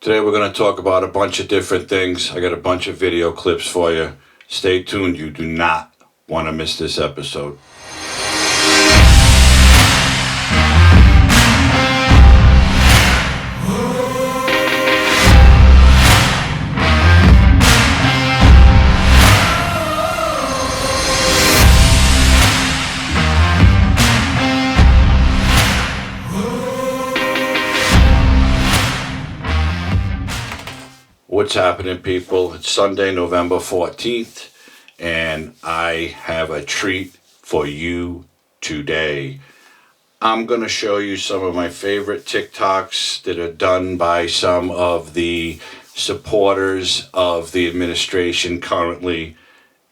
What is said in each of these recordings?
Today we're going to talk about a bunch of different things. I got a bunch of video clips for you. Stay tuned. You do not want to miss this episode. What's happening, people? It's Sunday, November 14th, and I have a treat for you today. I'm going to show you some of my favorite TikToks that are done by some of the supporters of the administration currently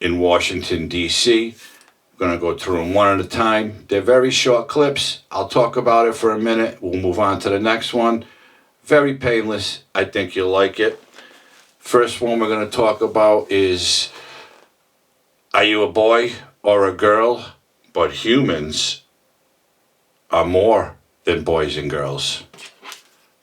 in Washington, D.C. I'm going to go through them one at a time. They're very short clips. I'll talk about it for a minute. We'll move on to the next one. Very painless. I think you'll like it. First one we're going to talk about is, are you a boy or a girl? But humans are more than boys and girls.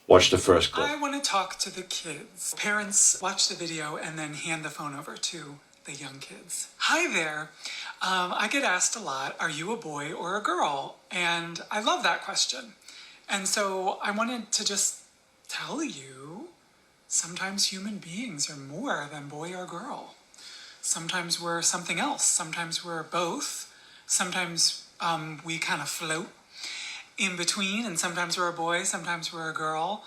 Watch the first clip. I want to talk to the kids. Parents watch the video and then hand the phone over to the young kids. Hi there. I get asked a lot, are you a boy or a girl? And I love that question. And so I wanted to just tell you, sometimes human beings are more than boy or girl. Sometimes we're something else. Sometimes we're both. Sometimes we kind of float in between, and sometimes we're a boy, sometimes we're a girl,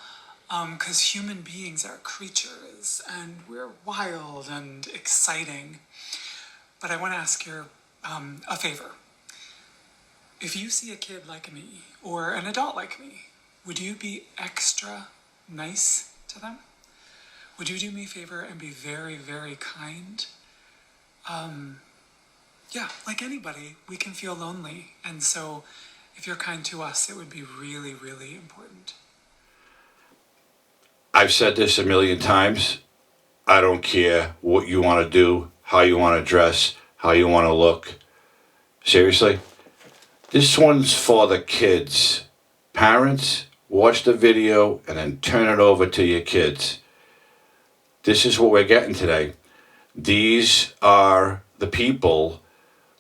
because human beings are creatures, and we're wild and exciting. But I want to ask you a favor. If you see a kid like me, or an adult like me, would you be extra nice to them? Would you do me a favor and be very, very kind? Yeah, like anybody, we can feel lonely. And so if you're kind to us, it would be really, really important. I've said this a million times. I don't care what you want to do, how you want to dress, how you want to look. Seriously? This one's for the kids. Parents, watch the video and then turn it over to your kids. This is what we're getting today. These are the people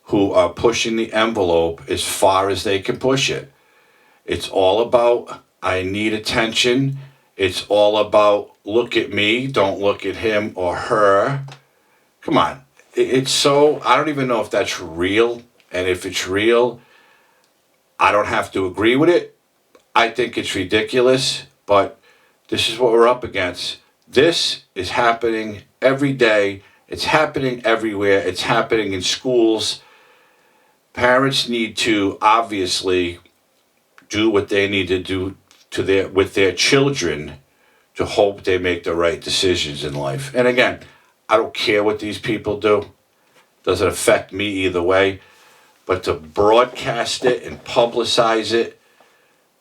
who are pushing the envelope as far as they can push it. It's all about, I need attention. It's all about, look at me, don't look at him or her. Come on. It's so, I don't even know if that's real. And if it's real, I don't have to agree with it. I think it's ridiculous, but this is what we're up against. This is happening every day. It's happening everywhere. It's happening in schools. Parents need to obviously do what they need to do with their children to hope they make the right decisions in life. And again, I don't care what these people do. Doesn't affect me either way. But to broadcast it and publicize it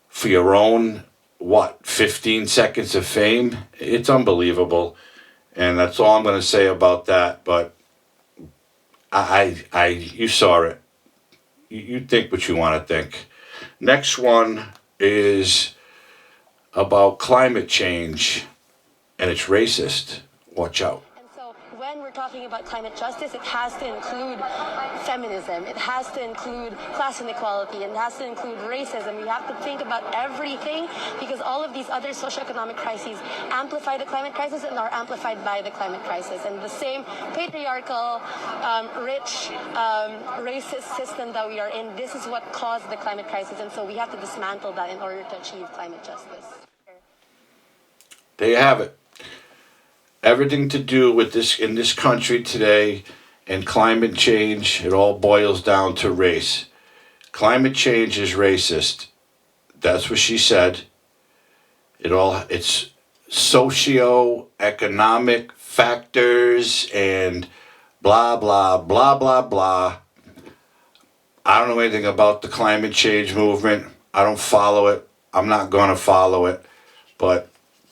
for your own, 15 seconds of fame? It's unbelievable. And that's all I'm going to say about that. But you saw it. You think what you want to think. Next one is about climate change, and it's racist. Watch out. And so when we're talking about climate justice, it has to include feminism. It has to include class inequality. And it has to include racism. We have to think about everything, because all of these other socioeconomic crises amplify the climate crisis and are amplified by the climate crisis. And the same patriarchal, rich, racist system that we are in, this is what caused the climate crisis. And so we have to dismantle that in order to achieve climate justice. There you have it. Everything to do with this in this country today and climate change, it all boils down to race. Climate change is racist. That's what she said. It's socio-economic factors and blah, blah, blah, blah, blah. I don't know anything about the climate change movement. I don't follow it. I'm not going to follow it. But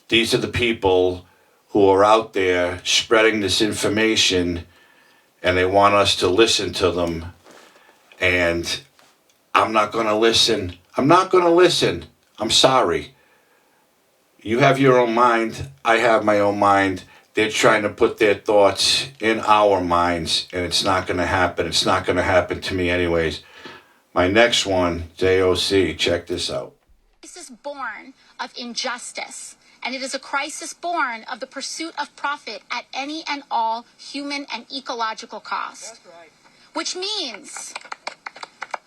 these are the people who are out there spreading this information, and they want us to listen to them. And I'm not going to listen. I'm not going to listen. I'm sorry. You have your own mind. I have my own mind. They're trying to put their thoughts in our minds, and it's not going to happen. It's not going to happen to me anyways. My next one, JOC, check this out. This is born of injustice, and it is a crisis born of the pursuit of profit at any and all human and ecological cost. That's right. Which means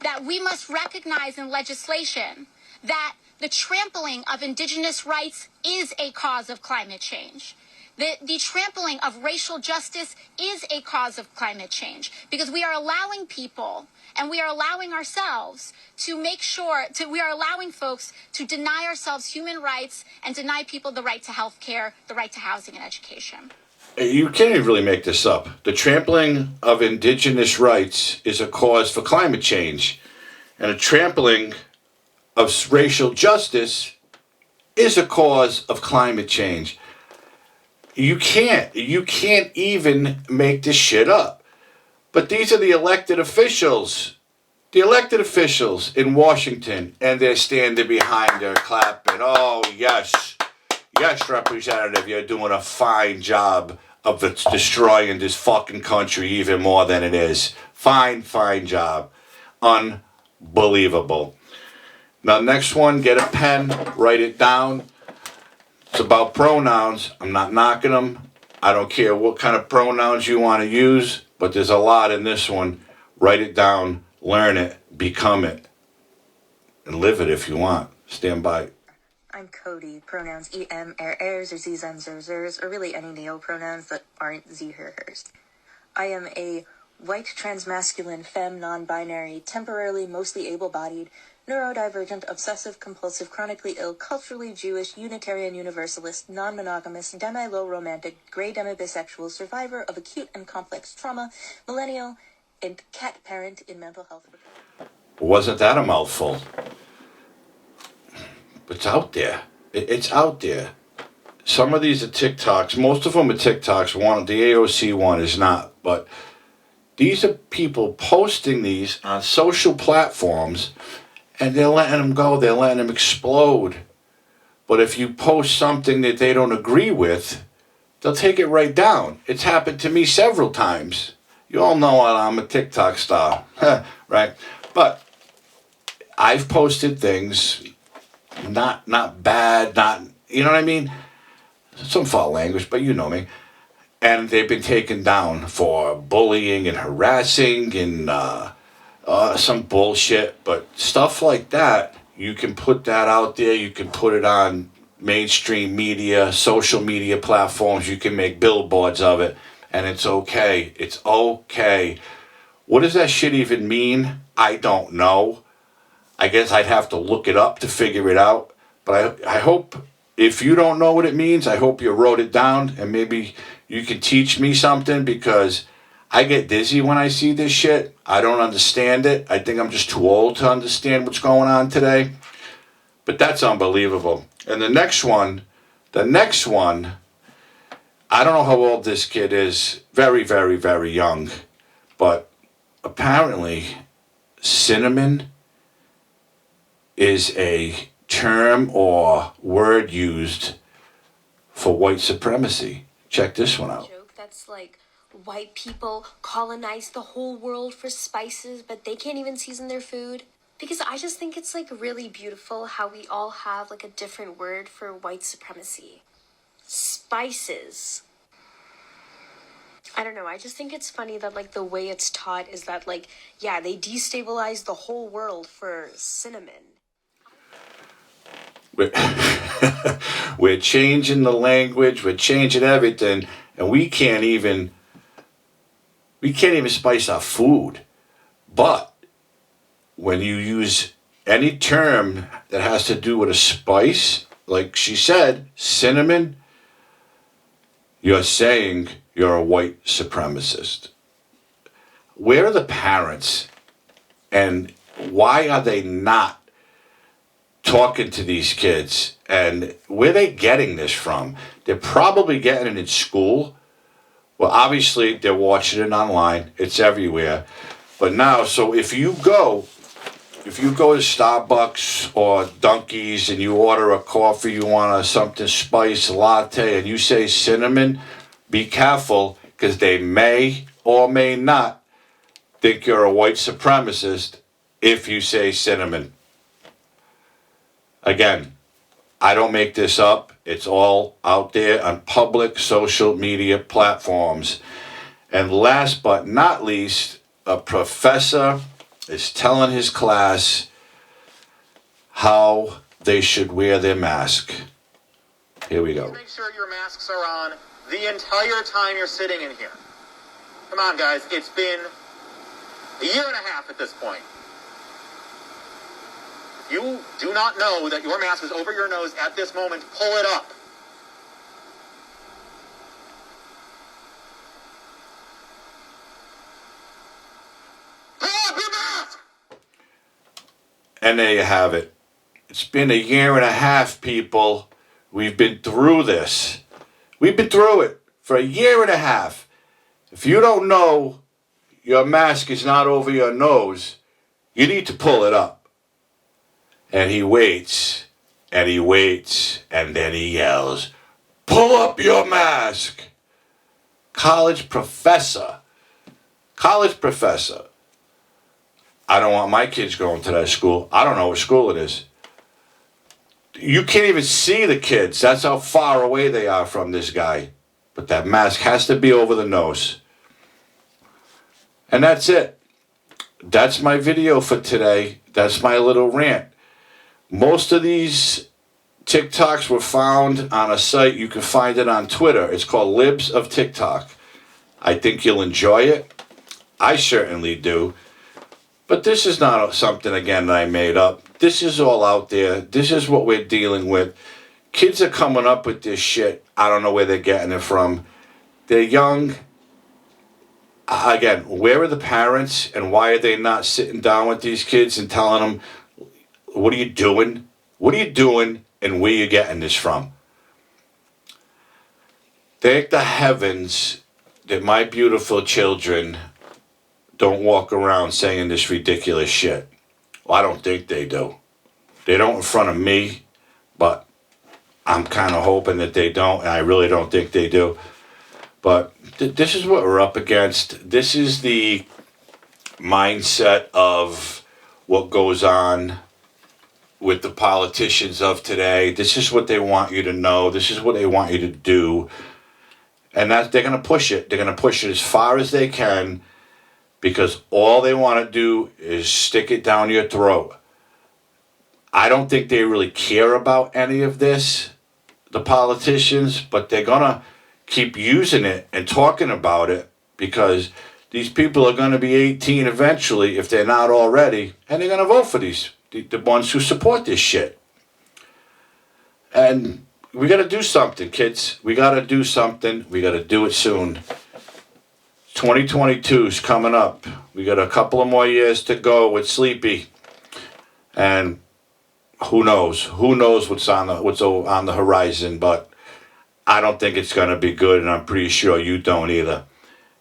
that we must recognize in legislation that the trampling of indigenous rights is a cause of climate change. The trampling of racial justice is a cause of climate change, because we are allowing people and we are allowing ourselves to we are allowing folks to deny ourselves human rights and deny people the right to health care, the right to housing and education. You can't even really make this up. The trampling of indigenous rights is a cause for climate change, and a trampling of racial justice is a cause of climate change. You can't even make this shit up. But these are the elected officials in Washington, and they're standing behind her clapping. Oh, yes, Representative, you're doing a fine job of destroying this fucking country even more than it is. Fine job. Unbelievable. Now, next one, get a pen, write it down. It's about pronouns. I'm not knocking them. I don't care what kind of pronouns you want to use, but there's a lot in this one. Write it down, learn it, become it, and live it if you want. Stand by. I'm Cody. Pronouns em, ers, or zs, and zers, or really any neo-pronouns that aren't z, her, hers. I am a white, transmasculine, femme, non-binary, temporarily mostly able-bodied, neurodivergent, obsessive-compulsive, chronically ill, culturally Jewish, Unitarian Universalist, non-monogamous, demi-low romantic, gray demi-bisexual, survivor of acute and complex trauma, millennial, and cat parent in mental health recovery. Wasn't that a mouthful? It's out there. It's out there. Some of these are TikToks. Most of them are TikToks. The AOC one is not. But these are people posting these on social platforms, and they're letting them go. They're letting them explode. But if you post something that they don't agree with, they'll take it right down. It's happened to me several times. You all know I'm a TikTok star, right? But I've posted things, not bad, not, you know what I mean? Some foul language, but you know me. And they've been taken down for bullying and harassing and some bullshit. But stuff like that, you can put that out there. You can put it on mainstream media, social media platforms. You can make billboards of it. And it's okay. It's okay. What does that shit even mean? I don't know. I guess I'd have to look it up to figure it out. But I hope, if you don't know what it means, I hope you wrote it down and maybe you can teach me something, because I get dizzy when I see this shit. I don't understand it. I think I'm just too old to understand what's going on today. But that's unbelievable. And the next one, I don't know how old this kid is. Very, very, very young. But apparently, cinnamon is a term or word used for white supremacy. Check this one out. Joke that's like white people colonized the whole world for spices, but they can't even season their food. Because I just think it's like really beautiful how we all have like a different word for white supremacy. Spices. I don't know, I just think it's funny that like the way it's taught is that like, yeah, they destabilized the whole world for cinnamon. We're changing the language, we're changing everything, and we can't even spice our food. But when you use any term that has to do with a spice, like she said, cinnamon, you're saying you're a white supremacist. Where are the parents, and why are they not talking to these kids? And where are they getting this from? They're probably getting it in school. Well, obviously, they're watching it online. It's everywhere. But now, so if you go if you go to Starbucks or Dunkies and you order a coffee, you want something spice latte, and you say cinnamon, be careful, because they may or may not think you're a white supremacist if you say cinnamon. Again, I don't make this up. It's all out there on public social media platforms. And last but not least, a professor is telling his class how they should wear their mask. Here we go. Make sure your masks are on the entire time you're sitting in here. Come on, guys. It's been a year and a half at this point. If you do not know that your mask is over your nose at this moment, pull it up. Pull up your mask! And there you have it. It's been a year and a half, people. We've been through this. We've been through it for a year and a half. If you don't know your mask is not over your nose, you need to pull it up. And he waits, and he waits, and then he yells, "Pull up your mask!" College professor. College professor. I don't want my kids going to that school. I don't know what school it is. You can't even see the kids. That's how far away they are from this guy. But that mask has to be over the nose. And that's it. That's my video for today. That's my little rant. Most of these TikToks were found on a site. You can find it on Twitter. It's called Libs of TikTok. I think you'll enjoy it. I certainly do. But this is not something, again, that I made up. This is all out there. This is what we're dealing with. Kids are coming up with this shit. I don't know where they're getting it from. They're young. Again, where are the parents, and why are they not sitting down with these kids and telling them, what are you doing? What are you doing, and where are you getting this from? Thank the heavens that my beautiful children don't walk around saying this ridiculous shit. Well, I don't think they do. They don't in front of me, but I'm kind of hoping that they don't, and I really don't think they do. But this is what we're up against. This is the mindset of what goes on with the politicians of today. This is what they want you to know. This is what they want you to do. And that they're going to push it. They're going to push it as far as they can, because all they want to do is stick it down your throat. I don't think they really care about any of this, the politicians, but they're going to keep using it and talking about it, because these people are going to be 18 eventually, if they're not already, and they're going to vote for the ones who support this shit. And we got to do something, kids. We got to do something. We got to do it soon. 2022 is coming up. We got a couple of more years to go with Sleepy. And who knows? Who knows what's on the horizon, but I don't think it's going to be good, and I'm pretty sure you don't either.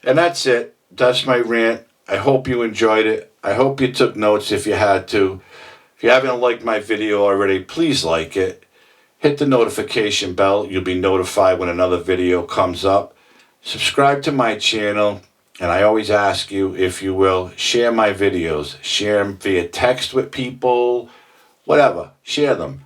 And that's it. That's my rant. I hope you enjoyed it. I hope you took notes if you had to. If you haven't liked my video already, please like it. Hit the notification bell. You'll be notified when another video comes up. Subscribe to my channel. And I always ask you, if you will, share my videos. Share them via text with people. Whatever. Share them.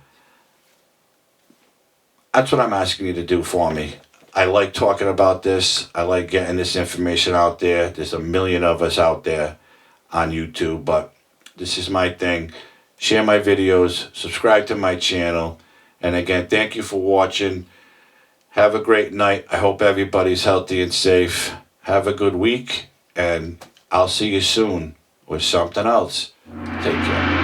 That's what I'm asking you to do for me. I like talking about this. I like getting this information out there. There's a million of us out there on YouTube, but this is my thing. Share my videos. Subscribe to my channel. And again, thank you for watching. Have a great night. I hope everybody's healthy and safe. Have a good week, and I'll see you soon with something else. Take care.